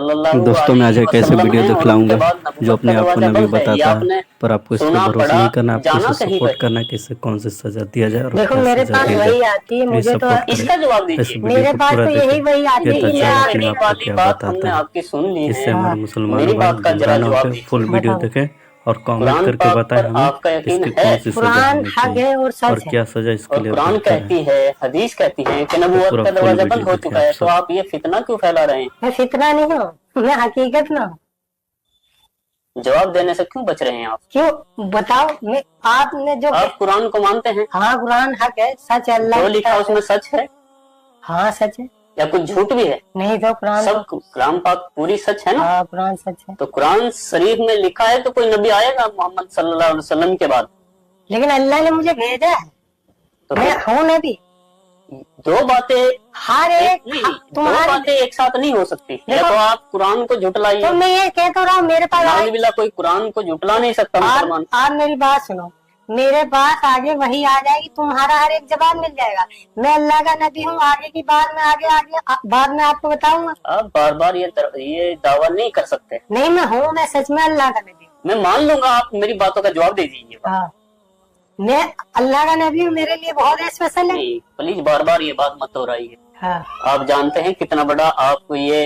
सल्लल्लाहु दोस्तों मैं आज अलैहि एक ऐसे वसल्लम वीडियो हैं और उनके दिखलाऊंगा बाद जो नबूवत का अपने आप को दरवाजा नबी बंद है। ये बताता है, आपने पर आपको इस पर सुना भरोसा पढ़ा नहीं करना, आपको जाना इसे कहीं सपोर्ट पर? करना है कि इसे कौन सी सजा दिया जाए और देखो क्या मेरे सजा पास दिया वही जाए। आती है, प्लीज मुझे तो सपोर्ट करें, इसका जवाब इस दीजिए। वीडियो मेरे को पास पूरा तो देखें। यही वही आती ये है तो कि मैं अच्छा है कि मैं कही आपको वाली क्या बात बताता हमने हूँ, आपकी सुन ली इससे है, हमारे हाँ मुसलमानों मेरी भाई बात का गुमराह जरा ना जवाब होकर फुल दीजिए। वीडियो बताओ। देखें और कमेंट कुरान करके पाक बताएं पर हमें आपका यकीन इसकी है? कौन सी सजा कुरान होनी हक चाहिए है और और सच है। क्या सजा इसके और लिए कुरान बेहतर है। कहती है, हदीस कहती है कि तो नबूवत पूरा का फुल दरवाजा बंद वीडियो हो देखें चुका है, आप तो सब। आप ये फितना क्यों फैला रहे हैं? मैं फितना नहीं हूँ, मैं हकीकत में हूँ। जवाब देने से क्यों बच रहे हैं आप? क्यों बताओ? मैं आपने जो आप कुरान को मानते हैं? हाँ कुरान हक है, सच है, अल्लाह जो की लिखा किताब है। उसमें सच है हाँ सच है, या कुछ झूठ भी है? नहीं तो कुरान सब तो कुरान पाक पूरी सच है ना? हाँ कुरान सच है। तो कुरान शरीफ में लिखा है तो कोई नबी आएगा मोहम्मद सल्लल्लाहु अलैहि वसल्लम के बाद? लेकिन अल्लाह ने मुझे भेजा है, तो मैं हूँ नबी। दो बातें हर एक नहीं, दो तुम्हारे बातें एक साथ नहीं हो सकती। या देखो, तो आप कुरान को झुटलाइए, तो मैं ये कह तो रहा हूँ, मेरे पास नाउजुबिल्ला कोई कुरान को झुटला नहीं सकता मुसलमान। आप मेरी बात सुनो, मेरे पास आगे वही आ जाएगी, तुम्हारा हर एक जवाब मिल जाएगा। मैं अल्लाह का नबी हूँ, आगे की बात में बाद में आपको बताऊंगा। आप बार बार ये दावा नहीं कर सकते। नहीं मैं हूँ, मैं सच में अल्लाह का नबी हूँ। मैं मान लूंगा, आप मेरी बातों का जवाब दे दीजिए। हाँ मैं अल्लाह का नबी हूँ, मेरे लिए बहुत स्पेशल है। नहीं प्लीज बार बार ये बात मत दोहराइए। हाँ आप जानते हैं कितना बड़ा आप ये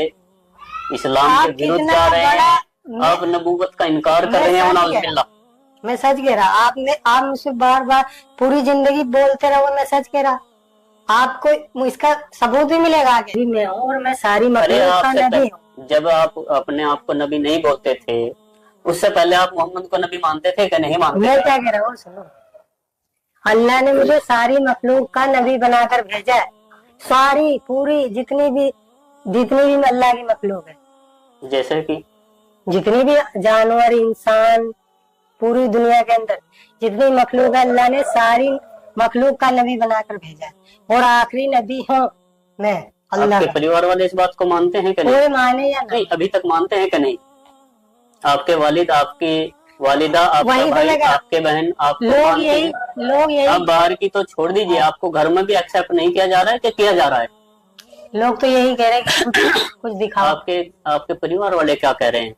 इस्लाम आप के विरुद्ध कितना जा रहे हैं, बड़ा आप नबूवत का इनकार कर मैं रहे हैं। सच नाउजुबिल्ला, मैं सच कह रहा, आप मुझसे बार बार पूरी जिंदगी बोलते रहो, मैं सच कह रहा, आपको इसका सबूत भी मिलेगा आगे। भी मैं हूँ और मैं सारी मखलूक का नबी हूँ। जब आप अपने आप को नबी नहीं बोलते थे, उससे पहले आप मोहम्मद को नबी मानते थे कि नहीं मानते? मैं क्या कह रहा हूँ सुनो, अल्लाह ने मुझे सारी मखलूक का नबी बनाकर भेजा है। सारी पूरी जितनी भी अल्लाह की मखलूक है, जैसे कि जितनी भी जानवर इंसान पूरी दुनिया के अंदर जितनी मखलूक है, अल्लाह ने सारी मखलूक का नबी बनाकर भेजा है और आखिरी नबी हूँ मैं अल्लाह आपके का। परिवार वाले इस बात को मानते हैं कि नहीं? कोई माने या नहीं, अभी तक मानते हैं कि नहीं? आपके वालिद, आपकी वालिदा, आपका वही तो भाई, मैं कह रहा हूँ। आपके बहन आपको लोग मानते हैं? यही आप बाहर की तो छोड़ दीजिए, आपको घर में भी एक्सेप्ट नहीं किया जा रहा है कि किया जा रहा है? लोग तो यही कह रहे हैं कि कुछ दिखाओ। आपके परिवार वाले क्या कह रहे हैं?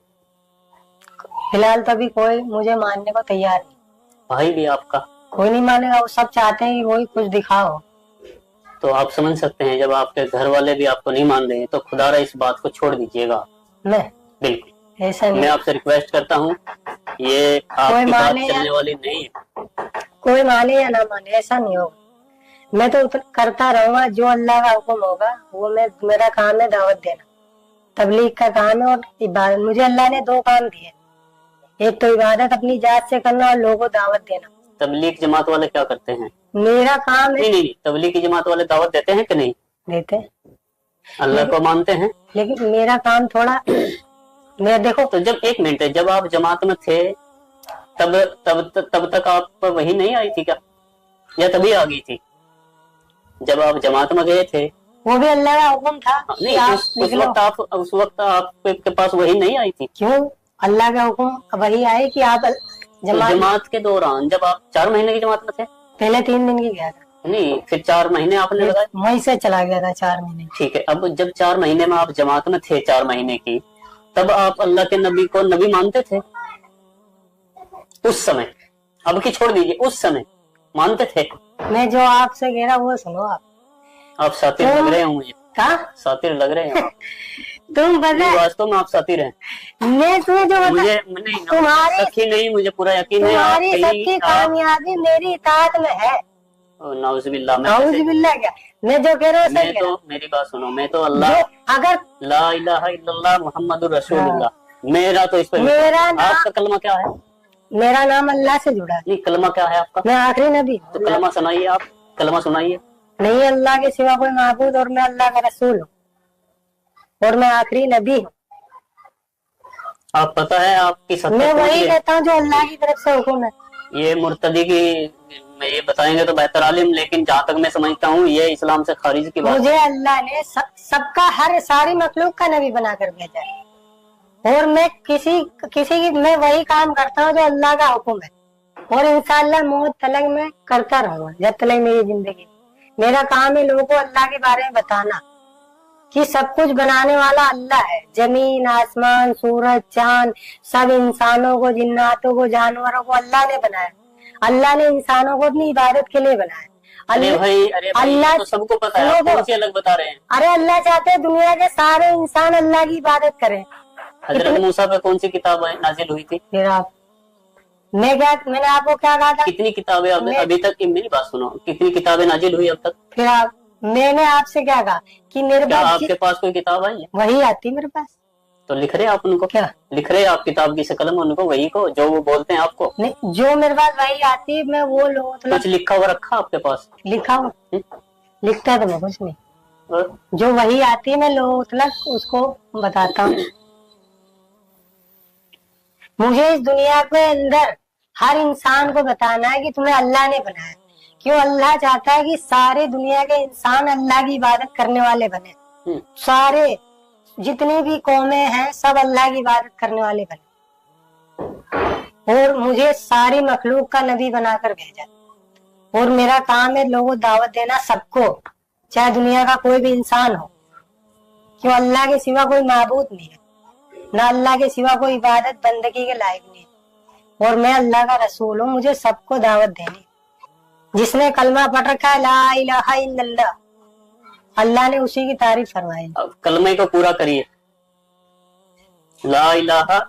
फिलहाल तो अभी कोई मुझे मानने को तैयार नहीं। भाई भी आपका? कोई नहीं मानेगा, वो सब चाहते हैं कि कोई कुछ दिखाओ। तो आप समझ सकते हैं, जब आपके घर वाले भी आपको नहीं मान रहे हैं तो खुदारा इस बात को छोड़ दीजिएगा। मैं बिल्कुल ऐसा नहीं, मैं आपसे रिक्वेस्ट करता हूँ, ये आपकी बात चलने वाली नहीं है। कोई माने या ना माने ऐसा नहीं होगा। मैं तो करता रहूंगा, जो अल्लाह का हुक्म होगा वो मेरा काम है दावत देना, तबलीग का काम है और इबादत। मुझे अल्लाह ने दो काम दिए, एक तो इबादत अपनी जात से करना और लोगों को दावत देना। तबलीग जमात वाले क्या करते हैं? मेरा काम है। नहीं, तबलीग की जमात वाले दावत देते हैं कि नहीं? देते, अल्लाह को मानते हैं, लेकिन मेरा काम थोड़ा मैं देखो तो जब एक मिनट है, जब आप जमात में थे तब तक आप पर वही नहीं आई थी क्या, या तभी आ गई थी? जब आप जमात में गए थे वो भी अल्लाह का हुक्म था। नहीं, उस वक्त आपके पास वही नहीं आई थी? क्यों? अल्लाह का हुक्म वही आए कि आप जमात के दौरान, जब आप 4 महीने की जमात में थे, पहले 3 दिन की गया था, नहीं फिर 4 महीने आपने लगाए, वहीं से चला गया था 4 महीने। ठीक है, अब जब 4 महीने में आप जमात में थे 4 महीने की, तब आप अल्लाह के नबी को नबी मानते थे? उस समय, अब की छोड़ दीजिए, उस समय मानते थे? मैं जो आपसे कह रहा वो सुनो। आप सातिर लग रहे हो मुझे। क्या सातिर लग रहे हैं? तुम बता, वास्तव में आप सातिर हैं। मैं तुम्हें जो मुझे नहीं, तुम्हारी सखी नहीं, मुझे पूरा यकीन है तुम्हारी सबकी कामयाबी मेरी इताअत में है। नाउजुबिल्लाह, नाउजुबिल्लाह क्या, मैं जो कह रहा हूँ सही कह रहा हूँ। मेरी बात सुनो, मैं तो अल्लाह अगर ला इलाहा इल्लल्लाह मुहम्मदुर रसूलुल्लाह, मेरा तो इस पर। मेरा आपका कलमा क्या है? मेरा नाम अल्लाह से जुड़ा है। नहीं, कलमा क्या है आपका? मैं आखिरी नबी। तो कलमा सुनाइए, आप कलमा सुनाइए। नहीं अल्लाह के सिवा कोई माबूद और मैं अल्लाह का रसूल हूँ और मैं आखिरी नबी हूँ। आप पता है आपकी मैं वही कहता हूँ जो अल्लाह की तरफ से हुक्म है। ये मुर्तदी की ये बताएंगे तो बेहतर आलिम, लेकिन जहाँ तक मैं समझता हूँ ये इस्लाम से खारिज की बात। मुझे अल्लाह ने सबका सारी मखलूक का नबी बनाकर भेजा है और मैं किसी की मैं वही काम करता हूँ जो अल्लाह का हुक्म है और इंशाअल्लाह मौत तलक में करता रहूंगा जब तक मेरी जिंदगी। मेरा काम है लोगों को अल्लाह के बारे में बताना कि सब कुछ बनाने वाला अल्लाह है। जमीन, आसमान, सूरज, चांद, सब इंसानों को, जिन्नातों को, जानवरों को अल्लाह ने बनाया। अल्लाह ने इंसानों को अपनी इबादत के लिए बनाया। अरे भाई अल्लाह तो सबको पता है, आप कौन सी अलग बता रहे हैं? अरे अल्लाह चाहते हैं दुनिया के सारे इंसान अल्लाह की इबादत करें। हजरत मूसा पे कौन सी किताब नाजिल हुई थी? फिर आप मैंने आपको क्या कहा था? कितनी किताबें अभी तक, मेरी बात सुनो, कितनी किताबें नाजिल हुई अब तक? फिर मैंने आपसे क्या कहा कि मेरे क्या पास आपके पास कोई किताब आई है? वही आती मेरे पास। तो लिख रहे आप उनको? क्या लिख रहे आप किताब की शक्ल में उनको, वही को जो वो बोलते हैं आपको? नहीं, जो मेरे पास वही आती है, मैं वो कुछ लिखा हुआ रखा आपके पास? लिखा हुआ लिखता तो मैं कुछ नहीं, जो वही आती है मैं उसको बताता हूँ। मुझे इस दुनिया के अंदर हर इंसान को बताना है कि तुम्हें अल्लाह ने बनाया। क्यों? अल्लाह चाहता है कि सारे दुनिया के इंसान अल्लाह की इबादत करने वाले बने। सारे जितनी भी कौमें हैं सब अल्लाह की इबादत करने वाले बने। और मुझे सारी मखलूक का नबी बनाकर भेजा। और मेरा काम है लोगों को दावत देना सबको, चाहे दुनिया का कोई भी इंसान हो। क्यों? अल्लाह के सिवा कोई माबूद नहीं है, ना अल्लाह के सिवा कोई इबादत बंदगी के लायक नहीं है। और मैं अल्लाह का रसूल हूँ, मुझे सबको दावत देनी। जिसने कलमा पढ़ रखा है ला इलाहा इल्लल्लाह, अल्लाह ने उसी की तारीफ फरमाई। अब कलमे को पूरा करिए। ला इलाहा,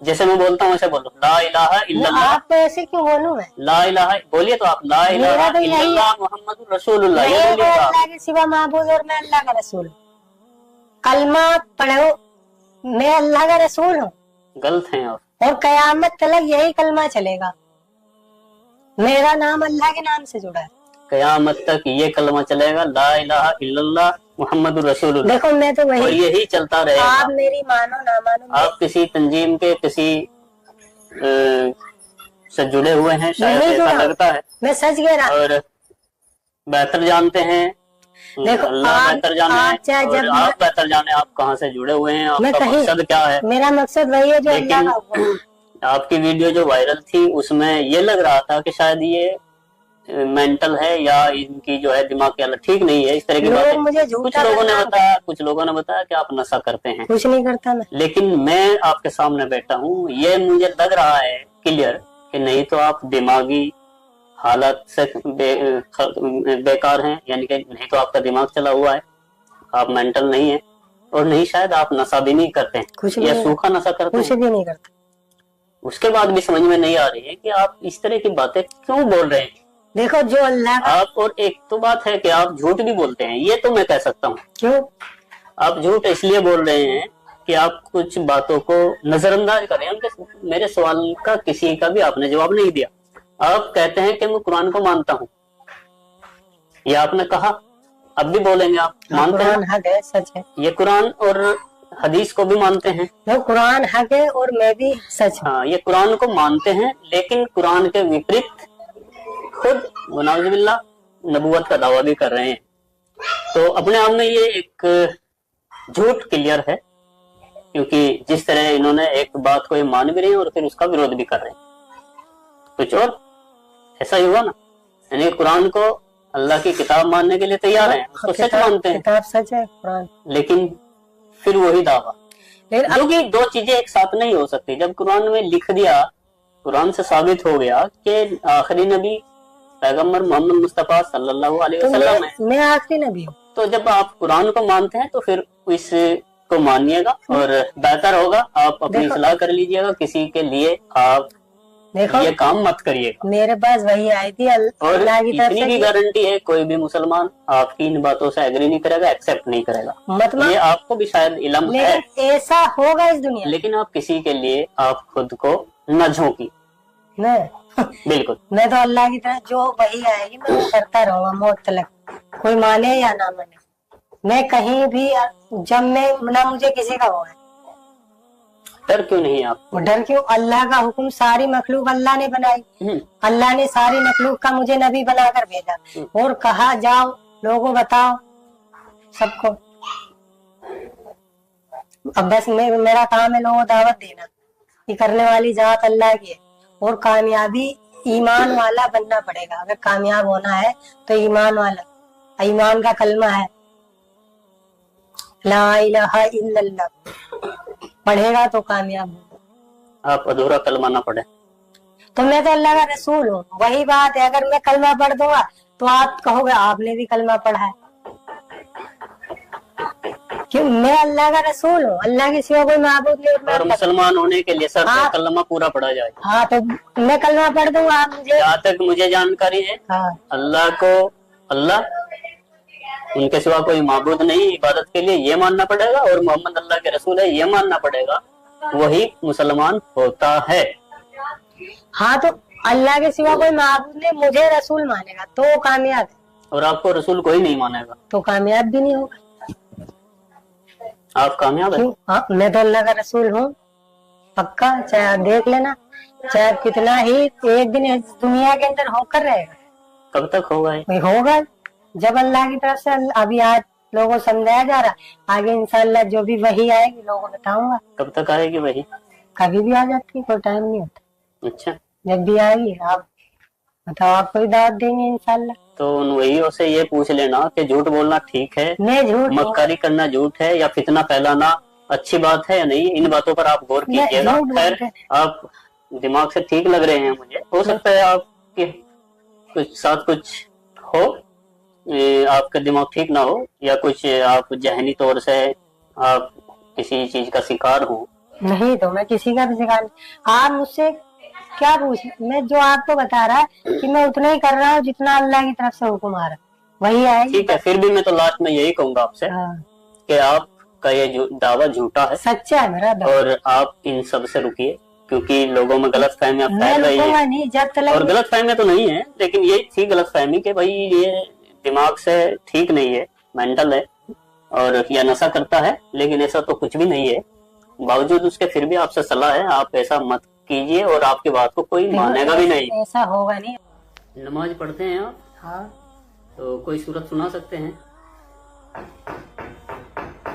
जैसे मैं बोलता हूँ वैसे बोलो, ला इलाहा इल्लल्लाह। आप ऐसे क्यों बोलूं मैं? ला इलाहा बोलिए तो आप, ला इलाहा इल्लल्लाह मुहम्मदुर रसूलुल्लाह, ये बोलिए तो आप। अल्लाह के सिवा माबूद और मैं अल्लाह का रसूल। कलमा पढ़ो, मैं अल्लाह का रसूल हूँ। गलत हैं आप। और कयामत तक यही कलमा चलेगा। मेरा नाम अल्लाह के नाम से जुड़ा है। कयामत तक ये कलमा चलेगा, ला इलाहा इल्लल्लाह मुहम्मदुर रसूलुल्लाह। देखो मैं तो वही, और यही चलता रहेगा। आप मेरी मानो ना मानो, आप किसी तंजीम के किसी से जुड़े हुए हैं शायद, ऐसा लगता है। मैं सच कह रहा हूँ। और बेहतर जानते हैं, देखो अल्लाह बेहतर जाने, जब आप बेहतर जाने आप कहाँ से जुड़े हुए हैं, आपका मकसद क्या है। मेरा मकसद वही है जो अल्लाह का हुक्म है। आपकी वीडियो जो वायरल थी उसमें ये लग रहा था कि शायद ये मेंटल है या इनकी जो है दिमाग की हालत ठीक नहीं है, इस तरह की बातें मुझे कुछ लोगों ने बताया कि आप नशा करते हैं। कुछ नहीं करता मैं। लेकिन मैं आपके सामने बैठा हूँ, ये मुझे लग रहा है क्लियर कि नहीं तो आप दिमागी हालत से बेकार हैं, यानी कि नहीं तो आपका दिमाग चला हुआ है, आप मेंटल नहीं है, और नहीं शायद आप नशा भी नहीं करते हैं या सूखा नशा करते हैं, कुछ भी नहीं करता। उसके बाद भी समझ में नहीं आ रही है कि आप इस तरह की बातें क्यों बोल रहे हैं। देखो जो अल्लाह आप, और एक तो बात है कि आप झूठ भी बोलते हैं, ये तो मैं कह सकता हूँ। क्यों? आप झूठ इसलिए बोल रहे हैं कि आप कुछ बातों को नजरअंदाज कर रहे हैं। मेरे सवाल का किसी का भी आपने जवाब नहीं दिया। आप कहते हैं कि मैं कुरान को मानता हूँ, ये आपने कहा, अब भी बोलेंगे आप मानते हैं। हक है, सच है। ये कुरान और हदीस को भी मानते हैं। कुरान हक है और मैं भी सच हूँ। हाँ, ये कुरान को मानते हैं, लेकिन कुरान के विपरीत खुद वनाउजुबिल्लाह नबूवत का दावा भी कर रहे हैं। तो अपने आप में ये एक झूठ क्लियर है, क्योंकि जिस तरह इन्होंने एक बात को ये मान भी रहे हैं और फिर उसका विरोध भी कर रहे हैं। कुछ और ऐसा ही हुआ ना, यानी कुरान को अल्लाह की किताब मानने के लिए तैयार हैं, उसको सच मानते हैं, किताब सच है कुरान, लेकिन फिर वही दावा। क्योंकि दो चीजें एक साथ नहीं हो सकती। जब कुरान में लिख दिया, कुरान से साबित हो गया कि आखिरी नबी पैगम्बर मोहम्मद मुस्तफा सल्लल्लाहु अलैहि वसल्लम है, मैं आखिरी नबी हूँ, तो जब आप कुरान को मानते हैं तो फिर इसको मानिएगा और बेहतर होगा आप अपनी सलाह कर लीजिएगा। किसी के लिए आप ये काम मत करिएगा। मेरे पास वही आई थी और इतनी भी गारंटी है, कोई भी मुसलमान आपकी इन बातों से एग्री नहीं करेगा, एक्सेप्ट नहीं करेगा। मतलब ये आपको भी शायद इल्म है, ऐसा होगा इस दुनिया, लेकिन आप किसी के लिए आप खुद को न झोंकी। बिल्कुल, मैं तो अल्लाह की तरह जो वही आएगी मैं वो करता रहूंगा मौत तक, कोई माने या ना माने। मैं कहीं भी, जब मैं ना मुझे किसी का हुआ है, डर क्यों नहीं आप? डर क्यों? अल्लाह का हुक्म, सारी मखलूक अल्लाह ने बनाई, अल्लाह ने सारी मखलूक का मुझे नबी बनाकर भेजा और कहा जाओ लोगों बताओ सबको। अब बस मेरा काम है लोगों को दावत देना, ये करने वाली जात अल्लाह की है। और कामयाबी ईमान वाला बनना पड़ेगा। अगर कामयाब होना है तो ईमान वाला, ईमान का कलमा है, ला इलाहा इल्लल्लाह पढ़ेगा तो कामयाब होगा। आप अधूरा कलमा ना पढ़े। तो मैं तो अल्लाह का रसूल हूँ, वही बात है। अगर मैं कलमा पढ़ दूंगा तो आप कहोगे आपने भी कलमा पढ़ा है, क्यों? मैं अल्लाह का रसूल हूँ, अल्लाह के सिवा कोई माबूद नहीं। और मुसलमान होने के लिए शर्त है कलमा पूरा पढ़ा जाए। हाँ, तो मैं कलमा पढ़ दूंगा, आप मुझे। जहाँ तक मुझे जानकारी है, हाँ, अल्लाह को अल्लाह, उनके सिवा कोई माबूद नहीं इबादत के लिए, ये मानना पड़ेगा, और मोहम्मद अल्लाह के रसूल है ये मानना पड़ेगा, वही मुसलमान होता है। हाँ, तो अल्लाह के सिवा कोई माबूद नहीं, मुझे रसूल मानेगा तो कामयाब है, और आपको रसूल कोई नहीं मानेगा तो कामयाब भी नहीं होगा। आप कामयाब है। क्यों? हाँ, मैं तो अल्लाह का रसूल हूँ पक्का, चाहे आप देख लेना, चाहे कितना ही एक दिन इस दुनिया के अंदर होकर रहेगा। कब तक होगा ये? वही होगा जब अल्लाह की तरफ से। अभी आज लोगों को समझाया जा रहा, आगे इंशाअल्लाह जो भी वही आएगी लोगों को बताऊंगा। कब तक आएगी वही? कभी भी आ जाती है, कोई टाइम नहीं होता। अच्छा, जब भी आएगी आप बताओ, आपको भी दावत देंगे इंशाअल्लाह। तो उन वही से ये पूछ लेना कि झूठ बोलना ठीक है, मैं झूठ मक्कारी करना झूठ है, या फितना फैलाना अच्छी बात है या नहीं, इन बातों पर आप गौर कीजिएगा। खैर, आप दिमाग से ठीक लग रहे हैं मुझे, हो सकता है आपके कुछ साथ कुछ हो, आपका दिमाग ठीक ना हो, या कुछ आप जहनी तौर से आप किसी चीज का शिकार हो। नहीं, तो मैं किसी का भी शिकार नहीं। आप मुझसे क्या पूछ, मैं जो आपको बता रहा कि मैं उतना ही कर रहा हूँ जितना अल्लाह की तरफ से हुक्म आ रहा, वही आएगी। ठीक है, फिर भी मैं तो लास्ट में यही कहूंगा आपसे कि आपका ये दावा झूठा है, सच्चा है मेरा दावा, और आप इन सब से रुकिए, क्योंकि लोगों में गलत फहमियां फैल रही है। नहीं, जब तक और गलत फहमियां तो नहीं है, लेकिन ये थी गलत फहमी कि भाई ये दिमाग से ठीक नहीं है, मेंटल है, और या नशा करता है, लेकिन ऐसा तो कुछ भी नहीं है। बावजूद उसके फिर भी आपसे सलाह है, आप ऐसा मत कीजिए, और आपकी बात को कोई मानेगा भी नहीं। ऐसा होगा नहीं। नमाज पढ़ते हैं आप? हाँ, तो कोई सूरत सुना सकते हैं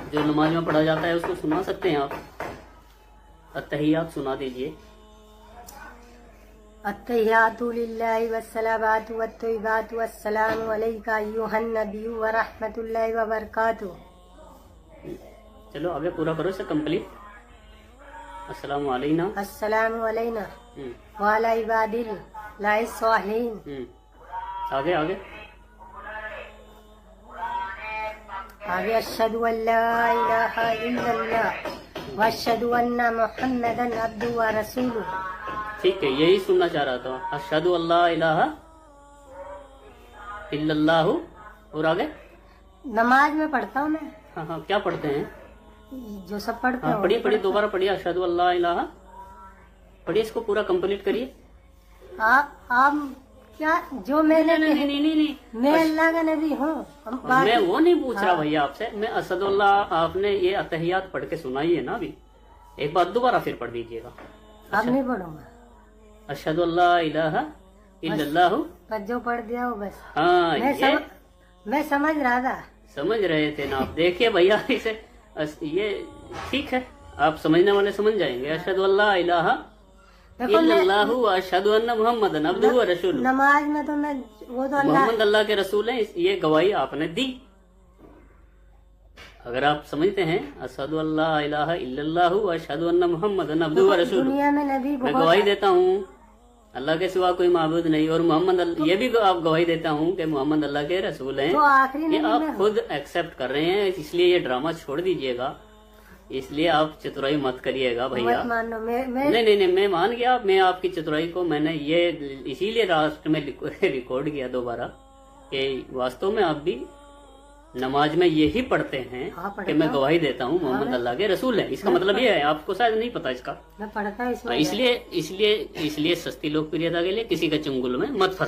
जो नमाज में पढ़ा जाता है, उसको सुना सकते हैं आप? अत्तहियात सुना दीजिए। अत्तहियातु लिल्लाहि वस्सलावातु वत्तय्यिबातु वस्सलामु अलैका अय्युहन नबिय्यु व रहमतुल्लाहि व बरकातुहू। चलो आगे पूरा करो इसे कंप्लीट। अस्सलामु अलैना, अस्सलामु अलैना व अला इबादिल्लाहि स्वालिहीन। आगे आगे आगे अशहदु अल्ला इलाहा इल्लल्लाह व अशहदु अन्ना मुहम्मदन अब्दुहु व रसूलुहु। ठीक है, यही सुनना चाह रहा था। अशहदु अल्ला इलाहा इल्लल्लाहु, और आगे नमाज में पढ़ता हूँ मैं। हाँ हाँ, क्या पढ़ते हैं? जो सब पढ़ते हाँ, हैं। पढ़िए दोबारा पढ़िए। अशहदु अल्ला इलाहा पढ़िए, इसको पूरा कंप्लीट करिए। आप क्या जो मैंने नहीं, मैं अल्लाह का नबी हूँ। मैं वो नहीं पूछ रहा भैया आपसे, मैं असदुल्लाह, आपने ये अतहियात पढ़ के सुनाई है ना अभी, एक बार दोबारा फिर पढ़ दीजिएगा। अब नहीं पढ़ूंगा। अशहदु अल्ला इलाहा इल्लल्लाहु, बस जो पढ़ दिया वो बस। हाँ, मैं समझ रहा था। समझ रहे थे ना आप? देखिए भैया, इसे ये ठीक है, आप समझने वाले समझ जाएंगे। अशहदु अल्ला इलाहा इल्लल्लाहु व अशहदु अन्ना मुहम्मदन अब्दुहु व रसूलुहु। नमाज में तो मैं वो तो मोहम्मद अल्लाह के रसूल हैं, ये गवाही आपने दी। अगर आप समझते हैं अशहदु अल्ला इलाहा इल्लल्लाहु व अशहदु अन्ना मुहम्मदन अब्दुहु व रसूलुहु, दुनिया में नबी मैं गवाही देता हूँ अल्लाह के सिवा कोई माबूद नहीं, और मोहम्मद, ये भी आप गवाही देता हूँ कि मोहम्मद अल्लाह के रसूल हैं। तो आखिरी ये आप खुद एक्सेप्ट कर रहे हैं, इसलिए ये ड्रामा छोड़ दीजिएगा, इसलिए आप चतुराई मत करिएगा भैया। मानो नहीं, मैं मान गया, मैं आपकी चतुराई को मैंने ये इसीलिए लास्ट में रिकॉर्ड किया दोबारा कि वास्तव में आप भी नमाज में यही पढ़ते हैं कि मैं गवाही देता हूँ मोहम्मद अल्लाह के रसूल हैं। इसका मतलब ये है, आपको शायद नहीं पता इसका। मैं पढ़ता इसलिए सस्ती लोकप्रियता के लिए किसी के चंगुल में मत फंस